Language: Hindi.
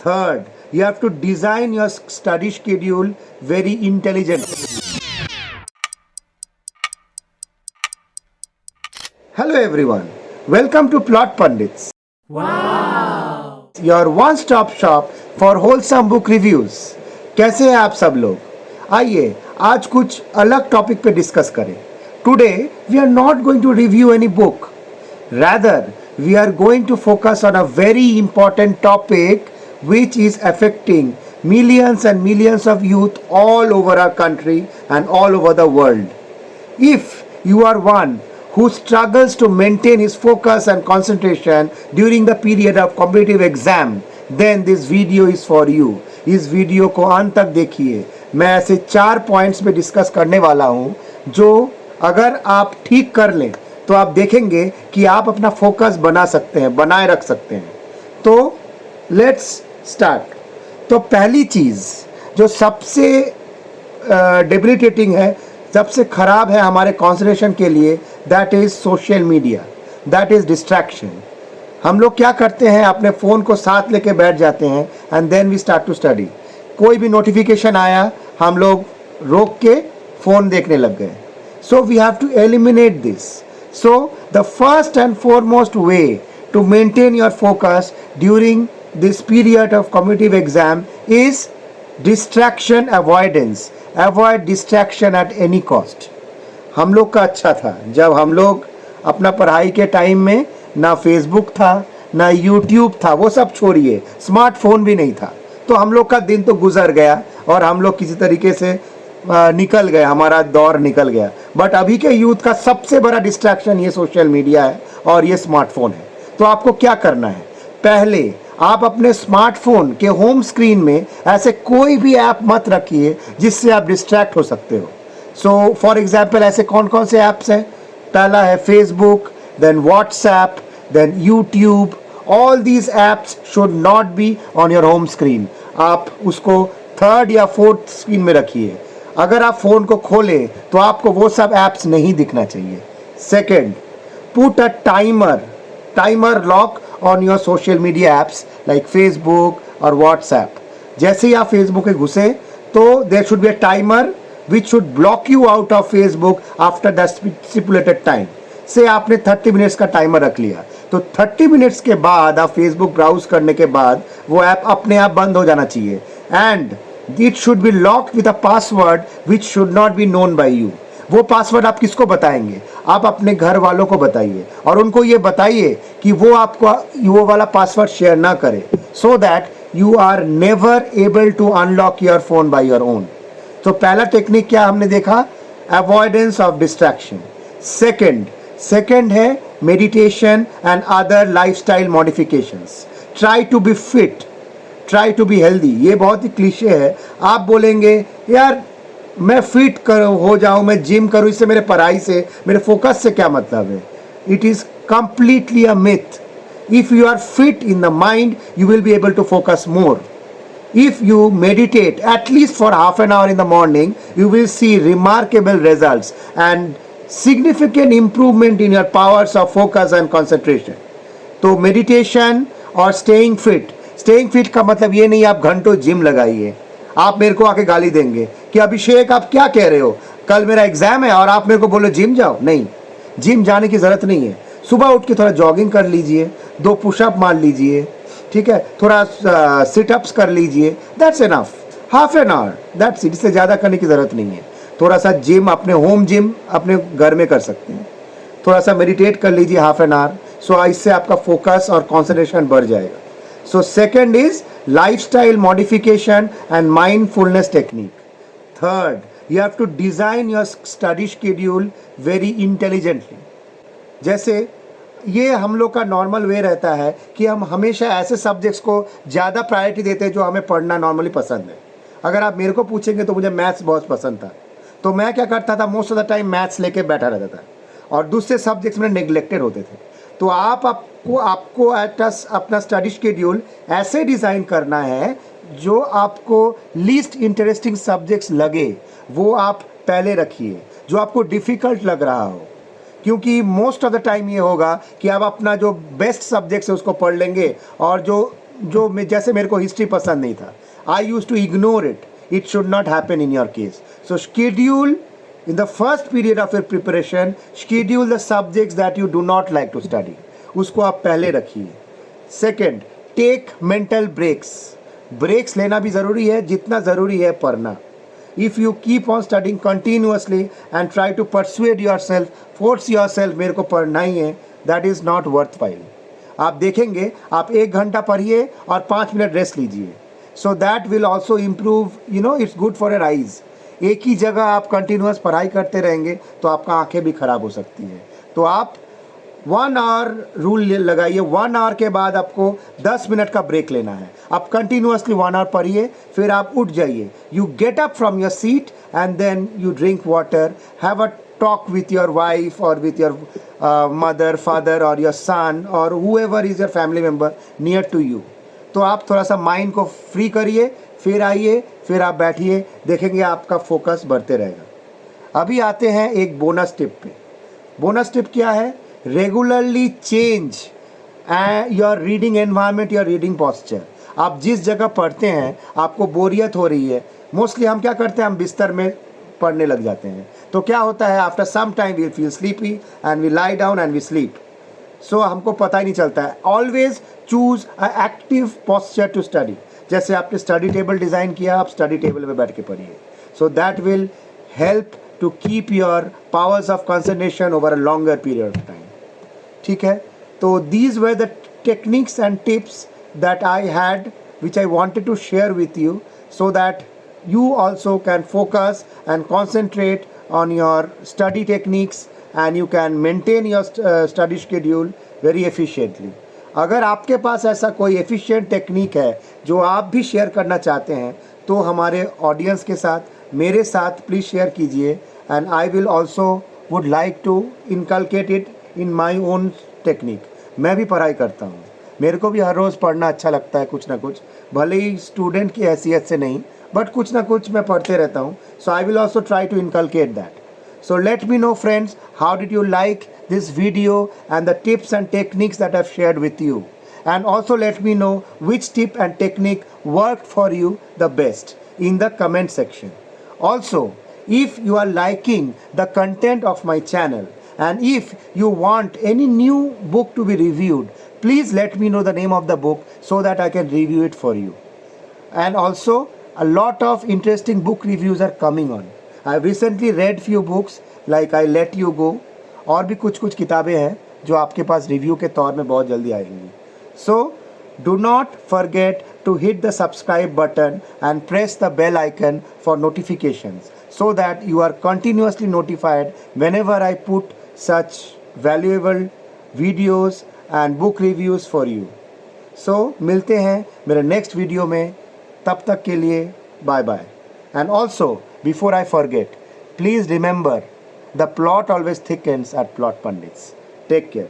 Third, you have to design your study schedule very intelligently. Hello everyone, welcome to Plot Pundits. Wow! Your one-stop shop for wholesome book reviews. कैसे हैं आप सब लोग? आइए आज कुछ अलग टॉपिक पे डिस्कस करें. Today we are not going to review any book. Rather, we are going to focus on a very important topic which is affecting millions and millions of youth all over our country and all over the world. If you are one who struggles to maintain his focus and concentration during the period of competitive exam, then this video is for you. इस वीडियो को अंत तक देखिए. मैं ऐसे 4 पॉइंट्स पे डिस्कस करने वाला हूँ जो अगर आप ठीक कर लें तो आप देखेंगे कि आप अपना फोकस बना सकते हैं, बनाए रख सकते हैं. तो लेट्स स्टार्ट. तो पहली चीज़ जो सबसे डेबिलिटेटिंग है, सबसे ख़राब है हमारे कॉन्सेंट्रेशन के लिए, that is social media, that is distraction. हम लोग क्या करते हैं, अपने फ़ोन को साथ लेके बैठ जाते हैं and then we start to study. कोई भी नोटिफिकेशन आया, हम लोग रोक के फ़ोन देखने लग गए. So we have to eliminate this. So the first and foremost way to maintain your focus during this period of competitive exam is distraction avoidance. Avoid distraction at any cost. हम लोग का अच्छा था जब हम लोग अपना पढ़ाई के टाइम में ना फेसबुक था ना यूट्यूब था, वो सब छोड़िए, स्मार्टफोन भी नहीं था, तो हम लोग का दिन तो गुजर गया और हम लोग किसी तरीके से निकल गए, हमारा दौर निकल गया. बट अभी के यूथ का सबसे बड़ा डिस्ट्रैक्शन ये सोशल मीडिया है और ये स्मार्टफोन है. तो आपको क्या करना है, पहले आप अपने स्मार्टफोन के होम स्क्रीन में ऐसे कोई भी ऐप मत रखिए जिससे आप डिस्ट्रैक्ट हो सकते हो. सो फॉर एग्जाम्पल ऐसे कौन कौन से ऐप्स हैं? पहला है Facebook, then WhatsApp, then YouTube. All these apps should not be on your home screen. आप उसको थर्ड या फोर्थ स्क्रीन में रखिए. अगर आप फ़ोन को खोलें तो आपको वो सब ऐप्स नहीं दिखना चाहिए. Second, put a timer lock on your social media apps like Facebook or WhatsApp. जैसे ही आप फेसबुक पे घुसे तो there should be a timer which should block you out of Facebook after the stipulated time. से आपने 30 मिनट्स का टाइमर रख लिया तो 30 मिनट्स के बाद आप फेसबुक ब्राउज करने के बाद वो ऐप अपने आप बंद हो जाना चाहिए. And it should be locked with a password which should not be known by you. वो पासवर्ड आप किसको बताएंगे? आप अपने घर वालों को बताइए और उनको ये बताइए कि वो आपको वो वाला पासवर्ड शेयर ना करे, so that you are never able to unlock your phone by your own. तो पहला टेक्निक क्या हमने देखा? Avoidance of distraction. सेकेंड है meditation and other lifestyle modifications. Try to be fit, try to be healthy. ये बहुत ही क्लीशे है. आप बोलेंगे यार मैं फिट हो जाऊं, मैं जिम करूं, इससे मेरे पढ़ाई से, मेरे फोकस से क्या मतलब है? It is completely a myth. If you are fit in the mind you will be able to focus more. If you meditate at least for half an hour in the morning, you will see remarkable results and significant improvement in your powers of focus and concentration. तो meditation और staying fit का मतलब ये नहीं आप घंटों जिम लगाइए. आप मेरे को आके गाली देंगे कि अभिषेक आप क्या कह रहे हो, कल मेरा एग्जाम है और आप मेरे को बोलो जिम जाओ. नहीं, जिम जाने की ज़रूरत नहीं है. सुबह उठ के थोड़ा जॉगिंग कर लीजिए, 2 पुशअप मार लीजिए, ठीक है, थोड़ा सिटअप्स कर लीजिए, that's enough. Half an hour, that's it. इससे ज़्यादा करने की ज़रूरत नहीं है. थोड़ा सा जिम, अपने होम जिम अपने घर में कर सकते हैं. थोड़ा सा मेडिटेट कर लीजिए हाफ एन आवर. सो इससे आपका फोकस और कॉन्सेंट्रेशन बढ़ जाएगा. So second is lifestyle modification and mindfulness technique. Third, you have to design your study schedule very intelligently. जैसे ये हम लोग का नॉर्मल वे रहता है कि हम हमेशा ऐसे सब्जेक्ट्स को ज़्यादा प्रायोरिटी देते हैं जो हमें पढ़ना नॉर्मली पसंद है. अगर आप मेरे को पूछेंगे तो मुझे मैथ्स बहुत पसंद था, तो मैं क्या करता था, most of the time maths लेके बैठा रहता था और दूसरे सब्जेक्ट्स में नेग्लेक्टेड होते थे. तो आपको अपना स्टडी शेड्यूल ऐसे डिज़ाइन करना है जो आपको लीस्ट इंटरेस्टिंग सब्जेक्ट्स लगे वो आप पहले रखिए, जो आपको डिफ़िकल्ट लग रहा हो. क्योंकि मोस्ट ऑफ द टाइम ये होगा कि आप अपना जो बेस्ट सब्जेक्ट्स है उसको पढ़ लेंगे और जो जो जैसे मेरे को हिस्ट्री पसंद नहीं था, I use to ignore it. It should not happen in your case. So schedule in the first period of your preparation, schedule the subjects that you do not like to study. उसको आप पहले रखिए. Second, take mental breaks. Breaks लेना भी ज़रूरी है जितना ज़रूरी है पढ़ना. If you keep on studying continuously and try to persuade yourself, force yourself, मेरे को पढ़ना ही है, that is not worth while. आप देखेंगे, आप 1 घंटा पढ़िए और 5 मिनट रेस्ट लीजिए. सो that will also improve, it's good for your eyes. एक ही जगह आप कंटिन्यूस पढ़ाई करते रहेंगे तो आपका आंखें भी ख़राब हो सकती हैं. तो आप 1 आवर रूल लगाइए. 1 आवर के बाद आपको 10 मिनट का ब्रेक लेना है. आप कंटिन्यूसली 1 आवर पढ़िए, फिर आप उठ जाइए. You get up from your seat and then you drink water, have a talk with your wife और विथ योर मदर, फादर और योर सन और whoever is your family member near to you. तो आप थोड़ा सा माइंड को फ्री करिए, फिर आइए, फिर आप बैठिए, देखेंगे आपका फोकस बढ़ते रहेगा. अभी आते हैं एक बोनस टिप पे. बोनस टिप क्या है? Regularly change your reading environment, your reading posture. आप जिस जगह पढ़ते हैं आपको बोरियत हो रही है, मोस्टली हम क्या करते हैं, हम बिस्तर में पढ़ने लग जाते हैं. तो क्या होता है, after some time we feel sleepy and we lie down and we sleep. So हमको पता ही नहीं चलता है. Always choose a active posture to study. जैसे आपने स्टडी टेबल डिज़ाइन किया, आप स्टडी टेबल में बैठ के पढ़िए. So that will help to keep your powers of concentration over a longer period of time. ठीक है, तो these were the techniques and tips that I had which I wanted to share with you, so that you also can focus and concentrate on your study techniques and you can maintain your study schedule very efficiently. अगर आपके पास ऐसा कोई एफिशिएंट टेक्निक है जो आप भी शेयर करना चाहते हैं तो हमारे ऑडियंस के साथ, मेरे साथ प्लीज़ शेयर कीजिए. And I will also would like to inculcate it in my own technique. मैं भी पढ़ाई करता हूँ, मेरे को भी हर रोज़ पढ़ना अच्छा लगता है, कुछ ना कुछ, भले ही स्टूडेंट की हैसियत से नहीं, बट कुछ ना कुछ मैं पढ़ते रहता हूँ. So I will also try to inculcate that. So let me know friends, how did you like this video and the tips and techniques that I've shared with you. And also let me know which tip and technique worked for you the best in the comment section. Also, if you are liking the content of my channel and if you want any new book to be reviewed, please let me know the name of the book so that I can review it for you. And also, a lot of interesting book reviews are coming on. I've recently read few books like I Let You Go, और भी कुछ कुछ किताबें हैं जो आपके पास रिव्यू के तौर में बहुत जल्दी आएंगी. So do not forget to hit the subscribe button and press the bell icon for notifications so that you are continuously notified whenever I put such valuable videos and book reviews for you. So मिलते हैं मेरे नेक्स्ट वीडियो में, तब तक के लिए bye bye. And also, before I forget, please remember, the plot always thickens at Plot Pandits. Take care.